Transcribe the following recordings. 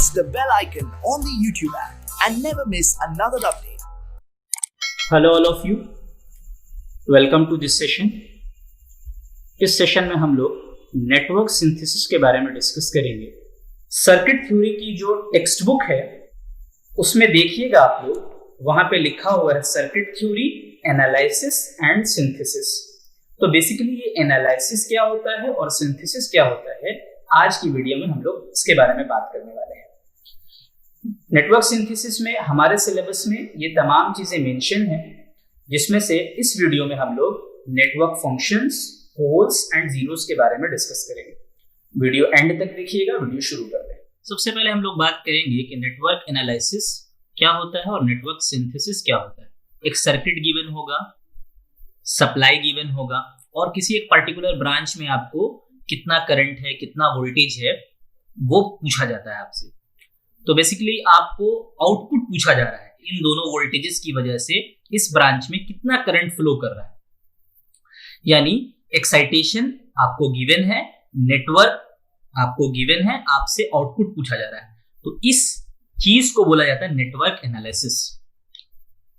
press the bell icon on the YouTube app and never miss another update. Hello all of you. Welcome to this session. इस session में हम लोग network synthesis के बारे में discuss करेंगे। Circuit theory की जो टेक्स्ट बुक है उसमें देखिएगा आप लोग, वहां पे लिखा हुआ है circuit theory, analysis and synthesis. तो बेसिकली ये एनालिसिस क्या होता है और सिंथेसिस क्या होता है, आज की वीडियो में हम लोग इसके बारे में बात करने वाले हैं। नेटवर्क सिंथेसिस में हमारे सिलेबस में ये तमाम चीजें मेंशन हैं, जिसमें से इस वीडियो में हम लोग network functions, poles and zeros के बारे में डिस्कस करेंगे। वीडियो एंड तक देखिएगा। वीडियो शुरू करते हैं। सबसे पहले हम लोग बात करेंगे कि नेटवर्क एनालिसिस क्या होता है और नेटवर्क सिंथेसिस क्या होता है। एक सर्किट गिवन होगा, सप्लाई गिवन होगा और किसी एक पर्टिकुलर ब्रांच में आपको कितना करंट है, कितना वोल्टेज है, वो पूछा जाता है आपसे। तो बेसिकली आपको आउटपुट पूछा जा रहा है, इन दोनों वोल्टेजेस की वजह से इस ब्रांच में कितना करंट फ्लो कर रहा है। यानी एक्साइटेशन आपको गिवन है, नेटवर्क आपको गिवन है, आपसे आउटपुट पूछा जा रहा है। तो इस चीज को बोला जाता है नेटवर्क एनालिसिस।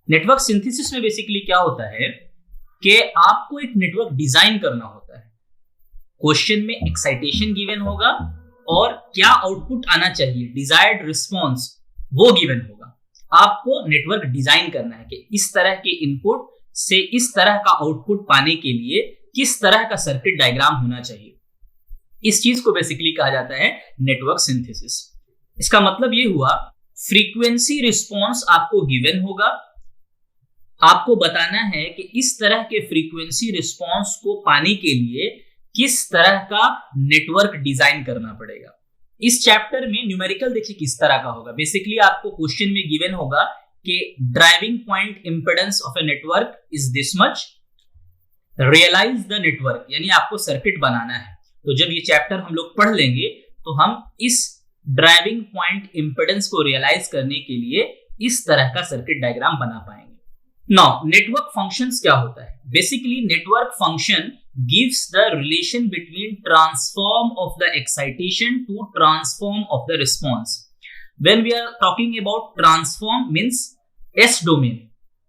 नेटवर्क सिंथेसिस में बेसिकली क्या होता है कि आपको एक नेटवर्क डिजाइन करना होता है। क्वेश्चन में एक्साइटेशन गिवन होगा और क्या आउटपुट आना चाहिए, डिजायर्ड रिस्पॉन्स, वो गिवन होगा। आपको नेटवर्क डिजाइन करना है कि इस तरह के इनपुट से इस तरह का आउटपुट पाने के लिए किस तरह का सर्किट डायग्राम होना चाहिए। इस चीज को बेसिकली कहा जाता है नेटवर्क सिंथेसिस। इसका मतलब ये हुआ, फ्रीक्वेंसी रिस्पॉन्स आपको गिवन होगा, आपको बताना है कि इस तरह के फ्रीक्वेंसी रिस्पॉन्स को पाने के लिए किस तरह का नेटवर्क डिजाइन करना पड़ेगा। इस चैप्टर में न्यूमेरिकल देखिए किस तरह का होगा। बेसिकली आपको क्वेश्चन में गिवन होगा कि driving point impedance of a network is this much, realize the network, यानी आपको सर्किट बनाना है। तो जब ये चैप्टर हम लोग पढ़ लेंगे तो हम इस ड्राइविंग पॉइंट इंपेडेंस को रियलाइज करने के लिए इस तरह का सर्किट डायग्राम बना पाएंगे। नाउ नेटवर्क फंक्शंस क्या होता है। Basically network function gives the relation between transform of the excitation to transform of the response. When we are talking about transform means S domain,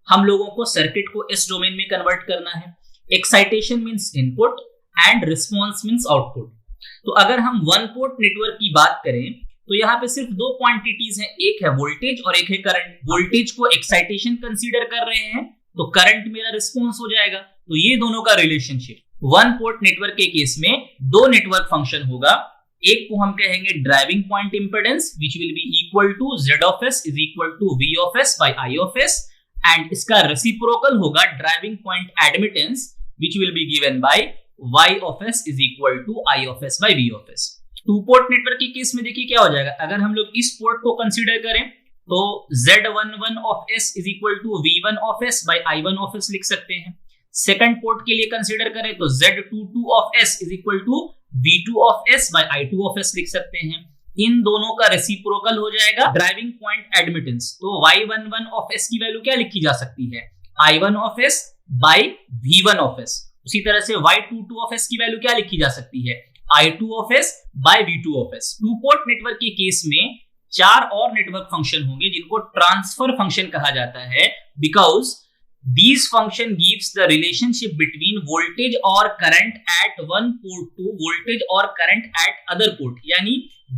हम लोगों को सर्किट को S domain में convert करना है। Excitation means input and response means output. तो अगर हम वन पोर्ट नेटवर्क की बात करें तो यहाँ पे सिर्फ दो क्वांटिटीज हैं, एक है वोल्टेज और एक है करंट। वोल्टेज को एक्साइटेशन कंसीडर कर रहे हैं तो करंट मेरा रिस्पॉन्स हो जाएगा। तो ये दोनों का रिलेशनशिप। वन पोर्ट नेटवर्क के केस में दो नेटवर्क फंक्शन होगा। एक को हम कहेंगे driving point impedance which will be equal to Z of S is equal to V of S by I of S, and इसका रेसिप्रोकल होगा driving point admittance which will be given by Y of S is equal to I of S by V of S। Two port network के case में देखिए क्या हो जाएगा। अगर हम लोग इस पोर्ट को कंसीडर करें तो Z11 of S is equal to V1 of S by I1 of S लिख सकते हैं। सेकंड पोर्ट के लिए कंसीडर करें तो Z22 of S is equal to V2 of S by I2 of S लिख सकते हैं। इन दोनों का रेसिप्रोकल हो जाएगा ड्राइविंग पॉइंट एडमिटेंस। तो Y11 ऑफ S की वैल्यू क्या लिखी जा सकती है, I1 of S by V1 of S। उसी तरह से Y22 ऑफ S की वैल्यू क्या लिखी जा सकती है, I2 of S by V2 of S। Two port network के केस में चार और नेटवर्क फंक्शन होंगे जिनको ट्रांसफर फंक्शन कहा जाता है, because these function gives the relationship between voltage or current at one port to voltage or current at other port, यानी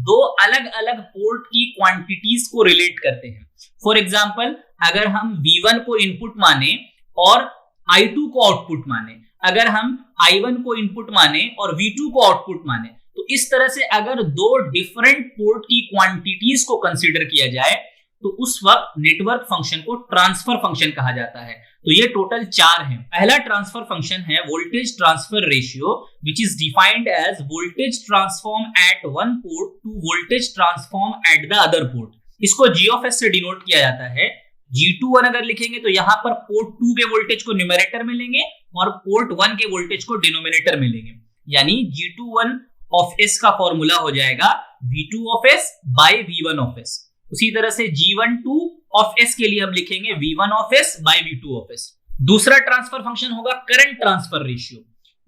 दो अलग अलग पोर्ट की क्वांटिटीज को रिलेट करते हैं। फॉर एग्जांपल अगर हम V1 को इनपुट माने और I2 को आउटपुट माने, अगर हम I1 को इनपुट माने और V2 को आउटपुट माने, तो इस तरह से अगर दो डिफरेंट पोर्ट की क्वांटिटीज को कंसीडर किया जाए तो उस वक्त नेटवर्क फंक्शन को ट्रांसफर फंक्शन कहा जाता है। तो ये टोटल चार हैं। पहला ट्रांसफर फंक्शन है voltage transfer ratio which is defined as voltage transform at one port to voltage transform at the other port. इसको G ऑफ S से डिनोट किया जाता है। G21 अगर लिखेंगे तो यहाँ पर पोर्ट 2 के वोल्टेज को न्यूमरेटर में लेंगे और पोर्ट 1 के वोल्टेज को डिनोमिनेटर में लेंगे, यानी G21 ऑफ S का फॉर्मूला हो जाएगा V2 of S by V1 of S। उसी तरह से G12 ऑफ S के लिए हम लिखेंगे V1 of S by V2 of S। दूसरा ट्रांसफर फंक्शन होगा करंट ट्रांसफर रेशियो।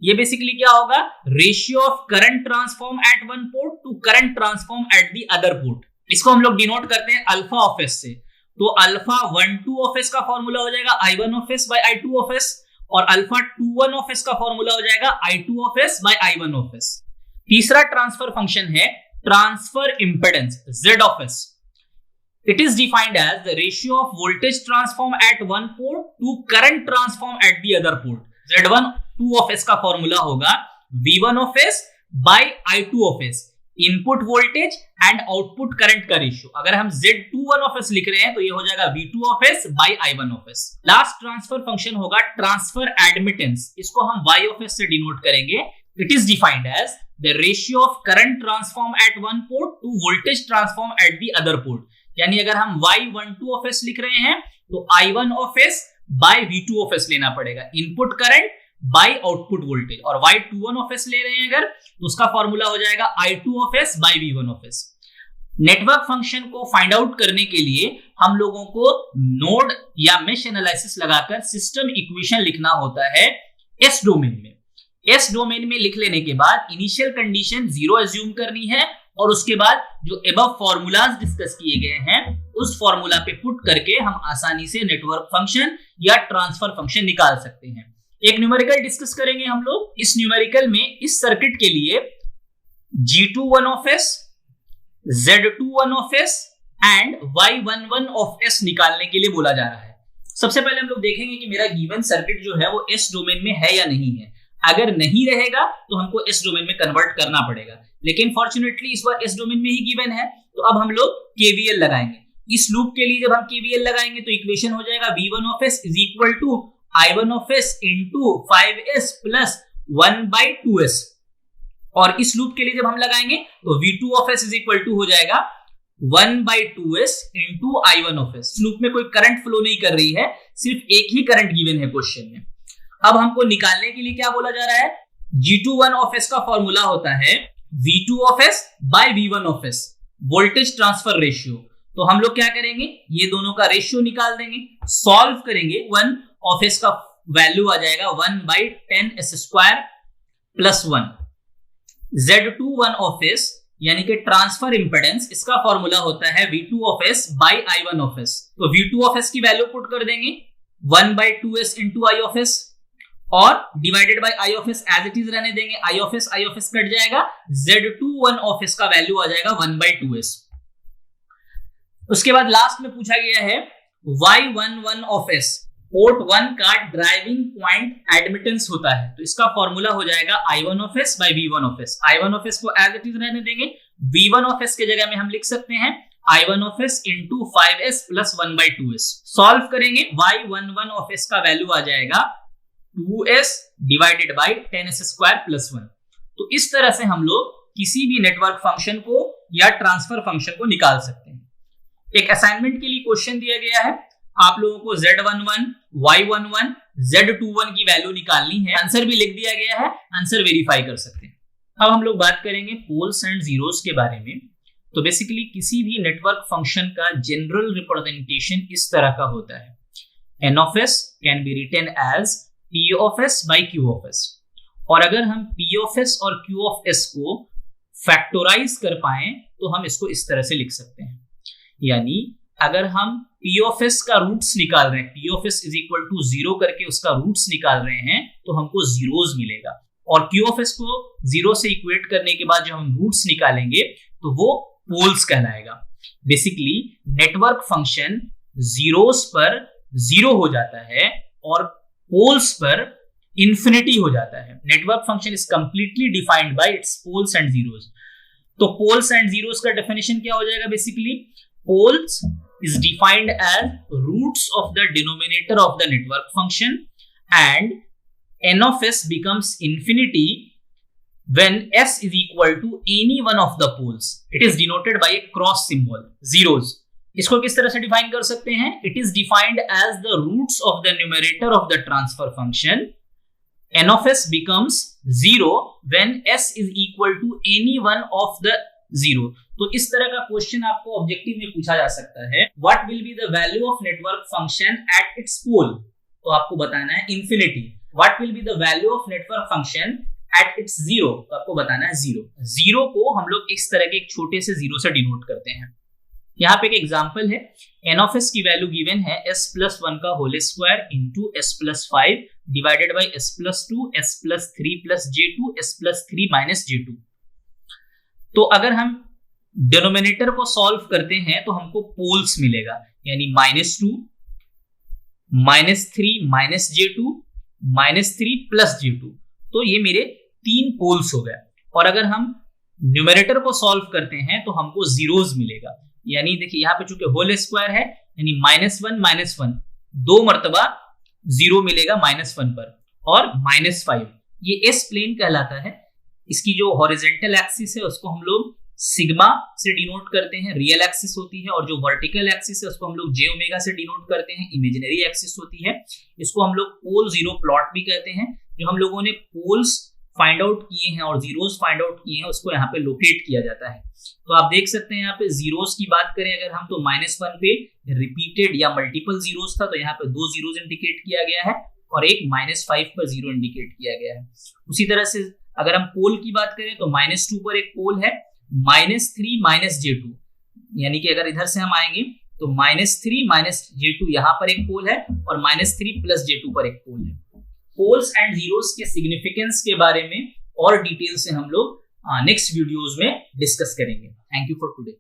ये बेसिकली क्या होगा, ratio of current transform at one port to current transform at the other port. इसको हम लोग डिनोट करते हैं अल्फा ऑफ एस से। तो अल्फा 1,2 ऑफ एस का फॉर्मूला हो जाएगा I1 of S by I2 of S, और अल्फा 2,1 ऑफ एस का फॉर्मूला हो जाएगा I2 of S by I1 of S. तीसरा ट्रांसफर फंक्शन है transfer impedance Z of S. It is defined as the ratio of voltage transform at one port to current transform at the other port. Z1 2 of S का formula होगा V1 of S by I2 of S, input voltage and output current का ratio. अगर हम Z21 of S लिख रहे हैं तो ये हो जाएगा V2 of S by I1 of S। Last transfer function होगा ट्रांसफर एडमिटेंस, इसको हम Y of S से डिनोट करेंगे। It is defined as the ratio of current transform at one port to voltage transform at the other port। यानी अगर हम Y12 of S लिख रहे हैं तो I1 of S by V2 of S लेना पड़ेगा, input current by output voltage. और Y21 of S ले रहे हैं अगर तो उसका फॉर्मूला हो जाएगा I2 of S by V1 of S। Network function को फाइंड आउट करने के लिए हम लोगों को नोड या मेश एनालिसिस लगाकर सिस्टम इक्वेशन लिखना होता है एस डोमेन में। एस डोमेन में लिख लेने के बाद इनिशियल कंडीशन 0 एज्यूम करनी है, और उसके बाद जो अबव फॉर्मूलाज डिस्कस किए गए हैं उस फॉर्मूला पे पुट करके हम आसानी से नेटवर्क फंक्शन या ट्रांसफर फंक्शन निकाल सकते हैं। एक न्यूमेरिकल डिस्कस करेंगे हम लोग। इस न्यूमेरिकल में इस सर्किट के लिए G21 of S, Z21 of S and Y11 of S निकालने के लिए बोला जा रहा है। सबसे पहले हम लोग देखेंगे कि मेरा गिवन सर्किट जो है वो S डोमेन में है या नहीं है। अगर नहीं रहेगा तो हमको S डोमेन में कन्वर्ट करना पड़ेगा, लेकिन फॉर्चुनेटली इस बार S डोमेन में ही गिवन है तो अब हम लोग KVL लगाएंगे। इस लूप के लिए जब हम KVL लगाएंगे तो इक्वेशन हो जाएगा V1 of S is equal to I1 of S into 5S plus 1 by 2S, और इस लूप के लिए जब हम लगाएंगे तो V2 of S is equal to हो जाएगा 1 by 2S into I1 of S। Loop में कोई करंट फ्लो नहीं कर रही है, सिर्फ एक ही करंट गिवन है क्वेश्चन में। अब हमको निकालने के लिए क्या बोला जा रहा है, G21 of S का फॉर्मूला होता है V2 of S by V1 of S, voltage transfer ratio. तो हम लोग क्या करेंगे, ये दोनों का रेशियो निकाल देंगे, सॉल्व करेंगे। 1 of S का वैल्यू आ जाएगा 1 by 10S square plus 1। Z21 of S यानी कि ट्रांसफर इंपेडेंस, इसका फॉर्मूला होता है V2 of S by I1 of S। तो V2 of S की वैल्यू पुट कर देंगे 1 by 2S into I of S, और divided by I of S as it is रहने देंगे। I of S कट जाएगा, Z21 of S का value आ जाएगा 1 by 2S। उसके बाद लास्ट में पूछा गया है Y11 of S, पोर्ट 1 का ड्राइविंग पॉइंट एडमिटेंस होता है, तो इसका फॉर्मूला हो जाएगा I1 of S by V1 of S। I1 of S को एज इट इज रहने देंगे, V1 of S के जगह में हम लिख सकते हैं I1 of S into 5S plus 1 by 2S। Solve करेंगे, Y11 of S का वैल्यू आ जाएगा 2S divided by 10S square plus 1। तो इस तरह से हम लोग किसी भी नेटवर्क फंक्शन को या ट्रांसफर फंक्शन को निकाल सकते हैं। एक असाइनमेंट के लिए क्वेश्चन दिया गया है, आप लोगों को Z11, Y11, Z21 की वैल्यू निकालनी है। आंसर भी लिख दिया गया है, आंसर वेरीफाई कर सकते हैं। अब हम लोग बात करेंगे पोल्स एंड जीरोस के बारे में। तो बेसिकली किसी भी नेटवर्क फंक्शन का जनरल रिप्रेजेंटेशन इस तरह का होता है। N of S can be written as P of S by Q of S, और अगर हम P of S और Q of S को फैक्टोराइज कर पाए तो हम इसको इस तरह से लिख सकते हैं। यानी अगर हम P of S का रूट्स निकाल रहे हैं, P of S is equal to 0 करके उसका रूट्स निकाल रहे हैं तो हमको जीरोस मिलेगा, और Q of S को 0 से इक्वेट करने के बाद जब हम रूट्स निकालेंगे तो वो पोल्स कहलाएगा। बेसिकली नेटवर्क फंक्शन जीरोस पर 0 हो जाता है और पोल्स पर इंफिनिटी हो जाता है। Network function is completely defined by its poles and zeros. तो पोल्स एंड जीरोस का डेफिनेशन क्या हो जाएगा, basically poles is defined as roots of the denominator of the network function, and n of s becomes infinity when s is equal to any one of the poles. It is denoted by a cross symbol, zeros. इसको किस तरह से define कर सकते हैं, it is defined as the roots of the numerator of the transfer function. n of s becomes 0 when s is equal to any one of the 0. तो इस तरह का क्वेश्चन आपको ऑब्जेक्टिव में पूछा जा सकता है, what will be the value of network function at its pole. तो आपको बताना है infinity. What will be the value of network function at its 0, तो आपको बताना है 0। 0 को हम लोग इस तरह के एक छोटे से 0 से डिनोट करते हैं। यहाँ पे एक एग्जांपल है, एन ऑफ एस की वैल्यू गिवन है s+1 का whole square into s+5 divided by s+2 s+3 j2 s+3 minus j2। तो अगर हम डिनोमिनेटर को सॉल्व करते हैं तो हमको पोल्स मिलेगा, यानी -2 -3 माइनस j2 -3 प्लस j2। तो ये मेरे 3 पोल्स हो गए। और अगर हम न्यूमरेटर को सॉल्व करते हैं तो हमको जीरोस मिलेगा, यानी देखिए यहाँ पे चूंकि होल स्क्वायर है यानी -1 -1 2 मर्तबा जीरो मिलेगा -1 पर, और -5 ये एस प्लेन कहलाता है। इसकी जो हॉरिजॉन्टल एक्सिस है उसको हम लोग सिग्मा से डिनोट करते हैं, रियल एक्सिस होती है, और जो वर्टिकल एक्सिस है उसको हम लोग जे ओमेगा से डिनोट करते हैं, इमेजिनरी एक्सिस होती है। इसको हम लोग पोल जीरो प्लॉट भी कहते हैं। जो हम लोगों ने पोल्स फाइंड आउट किए हैं और जीरोस फाइंड आउट किए हैं उसको यहाँ पे लोकेट किया जाता है। तो आप देख सकते हैं यहाँ पे जीरोस की बात करें अगर हम, तो -1 पे रिपीटेड या मल्टीपल जीरोस था, तो यहाँ पे 2 जीरोस इंडिकेट किया गया है, और एक -5 पर जीरो इंडिकेट किया गया है। उसी तरह से अगर हम पोल की बात करें तो -2 पर एक पोल है, -3 माइनस j2, यानी कि अगर इधर से हम आएंगे तो -3 माइनस j2 यहाँ पर एक पोल है, और -3 प्लस j2 पर एक पोल है। पोल्स एंड जीरोस के सिग्निफिकेंस के बारे में और डिटेल से हम लोग नेक्स्ट वीडियोस में डिस्कस करेंगे। Thank you for today.